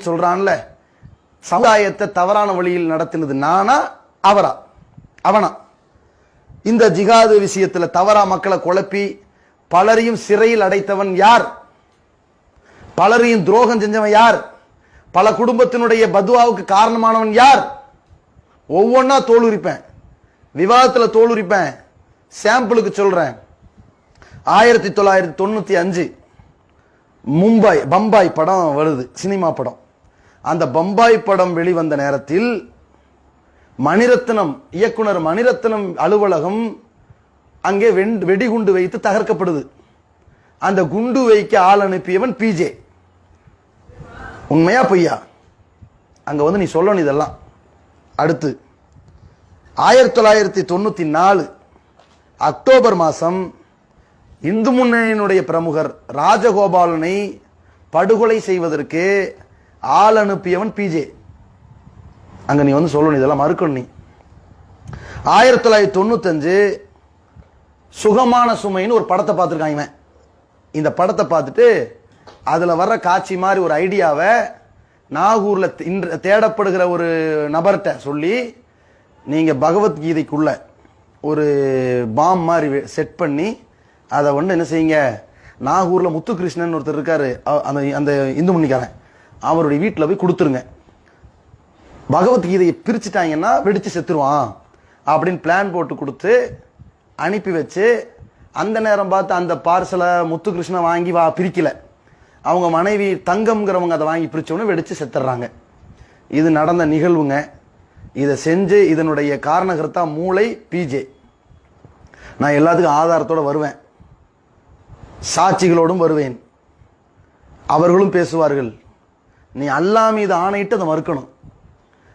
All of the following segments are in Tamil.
சொல்றான்ல, சமுதாயத்தை தவறான வழியில் நடத்தினது நானா அவரா அவனா? இந்த ஜிகாது விஷயத்துல தவறா மக்களை குழப்பி பலரையும் சிறையில் அடைத்தவன் யார்? பலரையும் துரோகம் செஞ்சவன் யார்? பல குடும்பத்தினுடைய பதுவாவுக்கு காரணமானவன் யார்? ஒவ்வொன்னா தோலுரிப்பேன், விவாதத்தில் தோலுரிப்பேன். சாம்பிளுக்கு சொல்றேன். 1995 பம்பாய் படம் வருது, சினிமா படம். அந்த பம்பாய் படம் வெளிவந்த நேரத்தில் மணிரத்னம் இயக்குனர் மணிரத்னம் அலுவலகம் அங்கே வெடிகுண்டு வைத்து தகர்க்கப்படுது. அந்த குண்டு வைக்க ஆள் அனுப்பியவன் பிஜே. உண்மையா பொய்யா? அங்க வந்து நீ சொல்லணும் இதெல்லாம். அடுத்து 1994 அக்டோபர் மாசம் இந்து முன்னணியினுடைய பிரமுகர் ராஜகோபாலனை படுகொலை செய்வதற்கு ஆள் அனுப்பியவன் பிஜே. அங்க நீ வந்து சொல்லணும் இதெல்லாம், மறுக்கணும் நீ. 1995 சுகமான சுமைன்னு ஒரு படத்தை பார்த்துருக்காங்க. இந்த படத்தை பார்த்துட்டு அதுல வர்ற காட்சி மாதிரி ஒரு ஐடியாவை நாகூர்ல தேடப்படுகிற ஒரு நபர்கிட்ட சொல்லி, நீங்க பகவத்கீதைக்குள்ள ஒரு பாம் மாதிரி செட் பண்ணி அதை வந்து என்ன செய்யுங்க, நாகூர்ல முத்துகிருஷ்ணன் ஒருத்தர் இருக்காரு, அந்த இந்து முன்னிக்காரன், அவருடைய வீட்டில் போய் கொடுத்துருங்க. பகவத்கீதையை பிரிச்சுட்டாங்கன்னா வெடிச்சு செத்துருவான் அப்படின்னு பிளான் போட்டு கொடுத்து அனுப்பி வச்சு, அந்த நேரம் பார்த்து அந்த பார்சலை முத்துகிருஷ்ணன் வாங்கி பிரிக்கல. அவங்க மனைவி தங்கம்ங்கிறவங்க அதை வாங்கி பிரிச்சோன்னு வெடிச்சு செத்துறாங்க. இது நடந்த நிகழ்வுங்க. இதை செஞ்சு இதனுடைய காரணகர்த்தா மூளை பிஜே. நான் எல்லாத்துக்கும் ஆதாரத்தோட வருவேன், சாட்சிகளோடும் வருவேன். அவர்களும் பேசுவார்கள். நீ அல்லாஹ் மீது ஆணையிட்டு அதை மறுக்கணும்.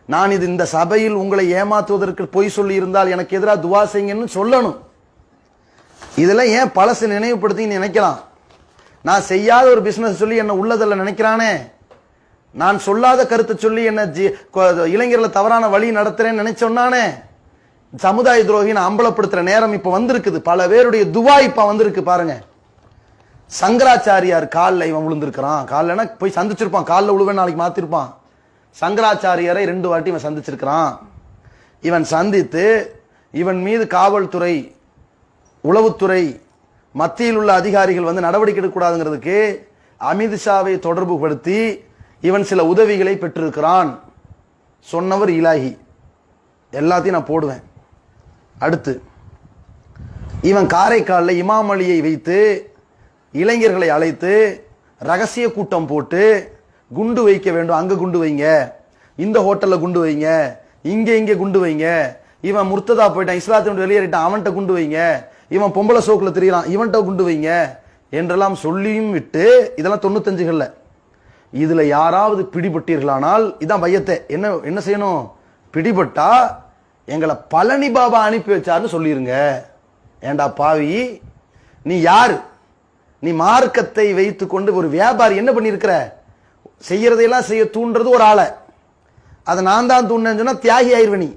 நான் இது இந்த சபையில் உங்களை ஏமாத்துவதற்கு பொய் சொல்லி இருந்தால் எனக்கு எதிராக துவா செய்யுங்கன்னு சொல்லணும். இதெல்லாம் ஏன் பழசு நினைவுபடுத்தி நினைக்கலாம்? நான் செய்யாத ஒரு பிசினஸ் சொல்லி என்ன உள்ளதில் நினைக்கிறானே, நான் சொல்லாத கருத்தை சொல்லி என்ன இளைஞர்களை தவறான வழி நடத்துறேன்னு நினைச்சோன்னானே, சமுதாய துரோகின்னு அம்பலப்படுத்துற நேரம் இப்ப வந்திருக்குது. பல பேருடைய துவா இப்ப வந்திருக்கு பாருங்க. சங்கராச்சாரியார் காலில் இவன் விழுந்திருக்கிறான். காலில்னா போய் சந்திச்சிருப்பான், காலில் விழுவேன் நாளைக்கு மாத்திருப்பான். சங்கராச்சாரியரை 2 வாட்டி இவன் சந்திச்சிருக்கிறான். இவன் சந்தித்து இவன் மீது காவல்துறை, உளவுத்துறை, மத்தியில் உள்ள அதிகாரிகள் வந்து நடவடிக்கை எடுக்கக்கூடாதுங்கிறதுக்கு அமித்ஷாவை தொடர்பு படுத்தி இவன் சில உதவிகளை பெற்றிருக்கிறான். சொன்னவர் இலாஹி. எல்லாத்தையும் நான் போடுவேன். அடுத்து இவன் காரைக்காலில் இமாம் அலியை வைத்து இளைஞர்களை அழைத்து ரகசிய கூட்டம் போட்டு குண்டு வைக்க வேண்டும், அங்க குண்டு வைங்க, இந்த ஹோட்டல்ல குண்டு வைங்க, இங்க குண்டு வைங்க, இவன் முர்த்ததா போயிட்டான், இஸ்லாத்தின் வெளியேறிட்டான், அவன்கிட்ட குண்டு வைங்க, இவன் பொம்பளை சோக்குல தெரியறான், இவன்கிட்ட குண்டு வைங்க என்றெல்லாம் சொல்லியும் விட்டு, இதெல்லாம் 95கள்ல. இதுல யாராவது பிடிபட்டீர்களானால் இதான் பையத்தை என்ன செய்யணும்? பிடிபட்டா எங்களை பழனி பாபா அனுப்பி வச்சாருன்னு சொல்லிருங்க. ஏண்டா பாவி, நீ யாரு? நீ மார்க்கத்தை வைத்துக் கொண்டு ஒரு வியாபாரி என்ன பண்ணிருக்கிற? செய்யறதையெல்லாம் செய்ய தூண்டுறது ஒரு ஆளை, அதை நான் தான் தூண்டேன்னு சொன்னா தியாகி ஆயிருவனி.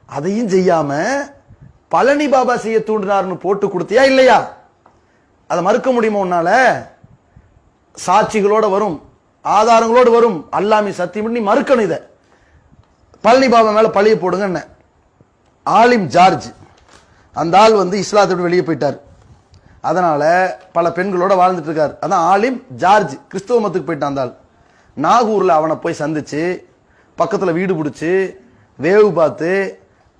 அதையும் செய்யாம பழனி பாபா செய்ய தூண்டினார்னு போட்டு கொடுத்தியா இல்லையா? அதை மறுக்க முடியுமா உன்னால? சாட்சிகளோட வரும், ஆதாரங்களோடு வரும். அல்லாமி சத்தியம் பண்ணி மறுக்கணும். இதை பழனி பாபா மேல பழிய போடுங்க. என்ன ஆலிம் ஜார்ஜ், அந்த ஆள் வந்து இஸ்லாத்தோடு வெளியே போயிட்டார். அதனால பல பெண்களோட வாழ்ந்துட்டு இருக்காரு. அதான் ஆலிம் ஜார்ஜ், கிறிஸ்துவ மதத்துக்கு போயிட்டான். அந்த ஆள் நாகூர்ல அவனை போய் சந்திச்சு பக்கத்துல வீடு பிடிச்சு வேவு பார்த்து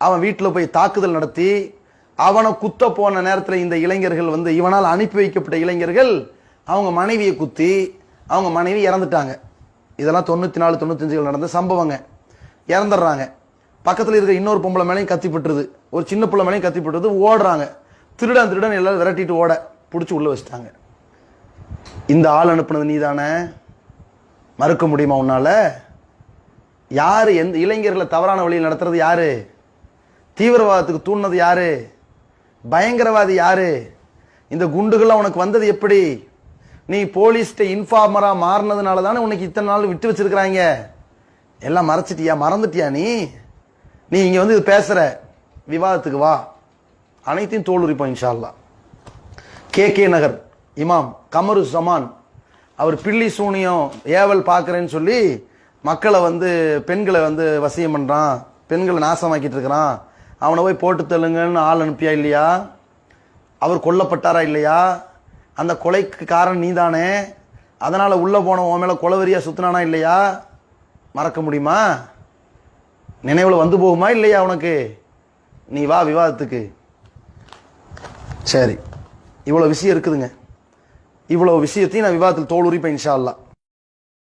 அவன் வீட்டில் போய் தாக்குதல் நடத்தி அவனை குத்த போன நேரத்தில் இந்த இளைஞர்கள் வந்து இவனால் அனுப்பி வைக்கப்பட்ட இளைஞர்கள் அவங்க மனைவியை குத்தி அவங்க மனைவி இறந்துட்டாங்க. இதெல்லாம் 94 95 நடந்த சம்பவங்க. இறந்துடுறாங்க. பக்கத்தில் இருக்கிற இன்னொரு பொம்பளை மேலையும் கத்திப்பட்டுருது, ஒரு சின்ன பிள்ளை மேலையும் கத்திப்பட்டுருது. ஓடுறாங்க, திருடன் எல்லாரும் விரட்டிட்டு ஓட பிடிச்சி உள்ள வச்சிட்டாங்க. இந்த ஆள் அனுப்புனது நீ தானே? மறுக்க முடியுமா உன்னால? யாரு எந்த இளைஞர்களை தவறான வழியில் நடத்துறது யாரு? தீவிரவாதத்துக்கு தூண்டினது யாரு? பயங்கரவாதி யாரு? இந்த குண்டுகள்லாம் உனக்கு வந்தது எப்படி? நீ போலீஸ்ட இன்ஃபார்மரா மாறினதுனால தானே உனக்கு இத்தனை நாள் விட்டு வச்சிருக்கிறாங்க. எல்லாம் மறைச்சிட்டியா? மறந்துட்டியா? நீ இங்க வந்து இது பேசுற, விவாதத்துக்கு வா, அனைத்தையும் தோல் உரிப்போம் இன்ஷா அல்லாஹ். கே நகர் இமாம் கமரு ஜமான் அவர் பில்லி சூனியம் ஏவல் பார்க்கறேன்னு சொல்லி மக்களை வந்து பெண்களை வந்து வசியம் பண்றான், பெண்களை நாசமாக்கிட்டு இருக்கிறான், அவனை போய் போட்டு தள்ளுங்கன்னு ஆள் அனுப்பியா இல்லையா? அவர் கொல்லப்பட்டாரா இல்லையா? அந்த கொலைக்கு காரணம் நீதானே. அதனால உள்ள போன உன் மேல கொலவெறியா சுத்தினானா இல்லையா? மறக்க முடியுமா? நினைவுல வந்து போகுமா இல்லையா உனக்கு? நீ வா விவாதத்துக்கு. சரி, இவ்வளவு விஷயம் இருக்குதுங்க. இவ்வளவு விஷயத்தையும் நான் விவாதத்தில் தோல் உரிப்பேன் இன்ஷா அல்லாஹ்.